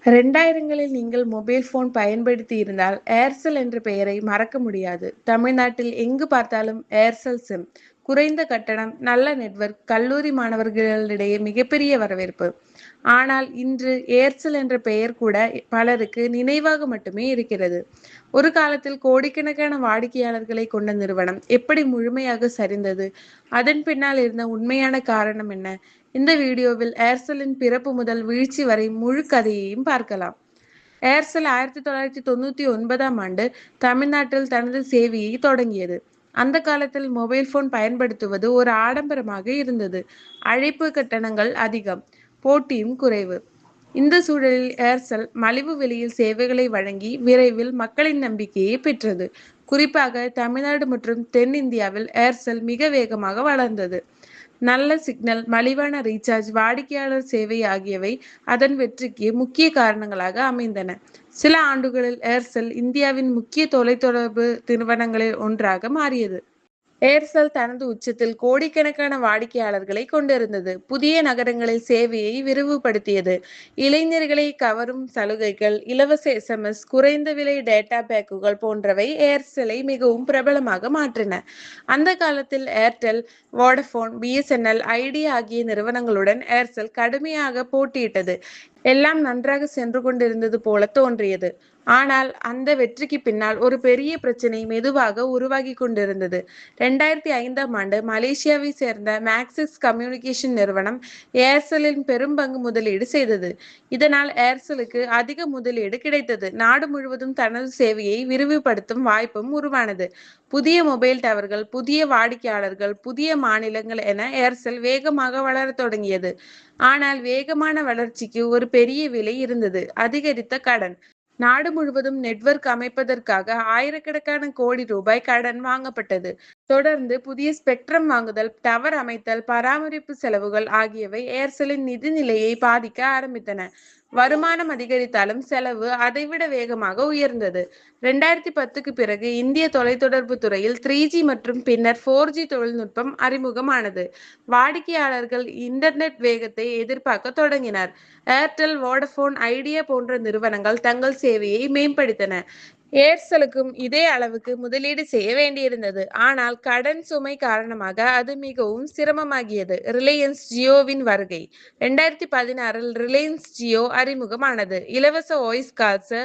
2000களில் நீங்கள் mobile phone பயன்படுத்தி இருந்தால் ஏர்செல் என்ற பெயரை மறக்க முடியாது. தமிழ்நாட்டில் எங்கு பார்த்தாலும் ஏர்செல் சிம். குறைந்த கட்டணம், நல்ல நெட்வொர்க், கல்லூரி மாணவர்களிடையே மிகப்பெரிய வரவேற்பு. ஆனால் இன்று ஏர்செல் என்ற பெயர் கூட பலருக்கு நினைவாக மட்டுமே இருக்கிறது. ஒரு காலத்தில் கோடிக்கணக்கான வாடிக்கையாளர்களை கொண்ட நிறுவனம் எப்படி முழுமையாக சரிந்தது? அதன் பின்னால் இருந்த உண்மையான காரணம் என்ன? இந்த வீடியோவில் ஏர்செல்லின் பிறப்பு முதல் வீழ்ச்சி வரை முழு கதையையும் பார்க்கலாம். ஏர்செல் 1999ஆம் ஆண்டு தமிழ்நாட்டில் தனது சேவையை தொடங்கியது. அந்த காலத்தில் மொபைல் போன் பயன்படுத்துவது ஒரு ஆடம்பரமாக இருந்தது. அழைப்பு கட்டணங்கள் அதிகம், போட்டியும் குறைவு. இந்த சூழலில் ஏர்செல் மலிவு விலையில் சேவைகளை வழங்கி விரைவில் மக்களின் நம்பிக்கையை பெற்றது. குறிப்பாக தமிழ்நாடு மற்றும் தென்னிந்தியாவில் ஏர்செல் மிக வேகமாக வளர்ந்தது. நல்ல சிக்னல், மலிவான ரீசார்ஜ், வாடிக்கையாளர் சேவை ஆகியவை அதன் வெற்றிக்கு முக்கிய காரணங்களாக அமைந்தன. சில ஆண்டுகளில் ஏர்செல் இந்தியாவின் முக்கிய தொலைத்தொடர்பு நிறுவனங்களில் ஒன்றாக மாறியது. ஏர்செல் தனது உச்சத்தில் கோடிக்கணக்கான வாடிக்கையாளர்களை கொண்டிருந்தது. புதிய நகரங்களில் சேவையை விரிவுபடுத்தியது. இளைஞர்களை கவரும் சலுகைகள், இலவச SMS, குறைந்த விலை டேட்டா பேக்குகள் போன்றவை ஏர்செல்லை மிகவும் பிரபலமாக மாற்றின. அந்த காலத்தில் ஏர்டெல், வோடபோன், BSNL, ஐடியா ஆகிய நிறுவனங்களுடன் ஏர்செல் கடுமையாக போட்டியிட்டது. எல்லாம் நன்றாக சென்று கொண்டிருந்தது போல தோன்றியது. ஆனால் அந்த வெற்றிக்கு பின்னால் ஒரு பெரிய பிரச்சனை மெதுவாக உருவாகி கொண்டிருந்தது. 2005ஆம் ஆண்டு மலேசியாவை சேர்ந்த மேக்சிஸ் கம்யூனிகேஷன் நிறுவனம் ஏர்செல்லின் பெரும் பங்கு முதலீடு செய்தது. இதனால் ஏர்செல்லுக்கு அதிக முதலீடு கிடைத்தது. நாடு முழுவதும் தனது சேவையை விரிவுபடுத்தும் வாய்ப்பும் உருவானது. புதிய மொபைல் டவர்கள், புதிய வாடிக்கையாளர்கள், புதிய மாநிலங்கள் என ஏர்செல் வேகமாக வளரத் தொடங்கியது. ஆனால் வேகமான வளர்ச்சிக்கு ஒரு பெரிய விலை இருந்தது: அதிகரித்த கடன். நாடு முழுவதும் நெட்வொர்க் அமைப்பதற்காக ஆயிரக்கணக்கான கோடி ரூபாய் கடன் வாங்கப்பட்டது. தொடர்ந்து புதிய ஸ்பெக்ட்ரம் வாங்குதல், டவர் அமைத்தல், பராமரிப்பு செலவுகள் ஆகியவை ஏர்செல்லின் நிதி நிலையை பாதிக்க ஆரம்பித்தன. வருமானம் அதிகரித்தாலும் செலவு அதைவிட வேகமாக உயர்ந்தது. 2010க்கு பிறகு இந்திய தொலைத்தொடர்பு துறையில் 3G மற்றும் பின்னர் 4G தொழில்நுட்பம் அறிமுகமானது. வாடிக்கையாளர்கள் இன்டர்நெட் வேகத்தை எதிர்பார்க்க தொடங்கினர். ஏர்டெல், வோடபோன், ஐடியா போன்ற நிறுவனங்கள் தங்கள் சேவையை மேம்படுத்தின. ஏர்செல்லுக்கும் இதே அளவுக்கு முதலீடு செய்ய வேண்டியிருந்தது. ஆனால் கடன் சுமை காரணமாக அது மிகவும் சிரமமாகியது. ரிலையன்ஸ் ஜியோவின் வருகை. 2016இல் ரிலையன்ஸ் ஜியோ அறிமுகமானது. இலவச வாய்ஸ் கால்ஸ்,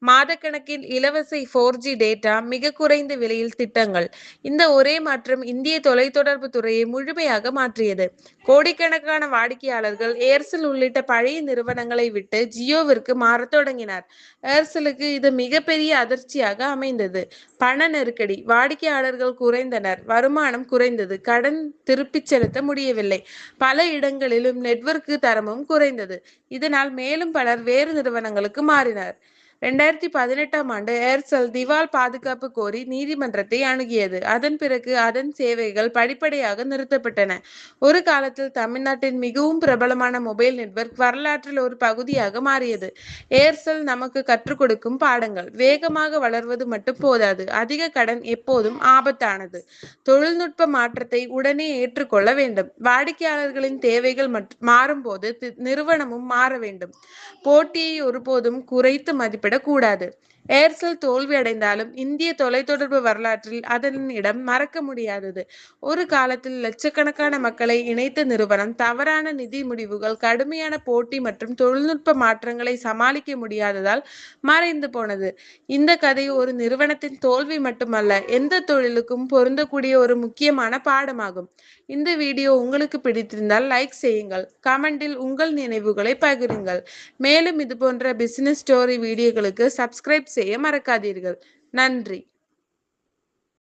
மாதக்கணக்கில் இலவச 4G டேட்டா, மிக குறைந்த விலையில் திட்டங்கள். இந்த ஒரே மாற்றம் இந்திய தொலைத்தொடர்பு துறையை முழுமையாக மாற்றியது. கோடிக்கணக்கான வாடிக்கையாளர்கள் ஏர்செல் உள்ளிட்ட பழைய நிறுவனங்களை விட்டு ஜியோவிற்கு மாறத் தொடங்கினர். ஏர்செல்லுக்கு இது மிகப்பெரிய அதிர்ச்சியாக அமைந்தது. பண நெருக்கடி. வாடிக்கையாளர்கள் குறைந்தனர், வருமானம் குறைந்தது, கடன் திருப்பிச் செலுத்த முடியவில்லை. பல இடங்களிலும் நெட்வொர்க் தரமும் குறைந்தது. இதனால் மேலும் பலர் வேறு நிறுவனங்களுக்கு மாறினர். 2018ஆம் ஆண்டு ஏர்செல் திவால் பாதுகாப்பு கோரி நீதிமன்றத்தை அணுகியது. அதன் பிறகு அதன் சேவைகள் படிப்படியாக நிறுத்தப்பட்டன. ஒரு காலத்தில் தமிழ்நாட்டின் மிகவும் பிரபலமான மொபைல் நெட்வொர்க் வரலாற்றில் ஒரு பகுதியாக மாறியது. ஏர்செல் நமக்கு கற்றுக் கொடுக்கும் பாடங்கள். வேகமாக வளர்வது மட்டும் போதாது, அதிக கடன் எப்போதும் ஆபத்தானது. தொழில்நுட்ப மாற்றத்தை உடனே ஏற்றுக்கொள்ள வேண்டும். வாடிக்கையாளர்களின் தேவைகள் மாறும்போது நிறுவனமும் மாற வேண்டும். போட்டியை ஒருபோதும் குறைத்து மதிப்பிடக்கூடாது. ஏர்செல் தோல்வி அடைந்தாலும் இந்திய தொலைத்தொடர்பு வரலாற்றில் அதன் இடம் மறக்க முடியாதது. ஒரு காலத்தில் லட்சக்கணக்கான மக்களை இணைத்த நிறுவனம் தவறான நிதி முடிவுகள், கடுமையான போட்டி மற்றும் தொழில்நுட்ப மாற்றங்களை சமாளிக்க முடியாததால் மறைந்து போனது. இந்த கதை ஒரு நிறுவனத்தின் தோல்வி மட்டுமல்ல, எந்த தொழிலுக்கும் பொருந்தக்கூடிய ஒரு முக்கியமான பாடமாகும். இந்த வீடியோ உங்களுக்கு பிடித்திருந்தால் லைக் செய்யுங்கள், கமெண்டில் உங்கள் நினைவுகளை பகிருங்கள். மேலும் இது போன்ற பிசினஸ் ஸ்டோரி வீடியோக்களுக்கு சப்ஸ்கிரைப் செய்ய மறக்காதீர்கள். நன்றி.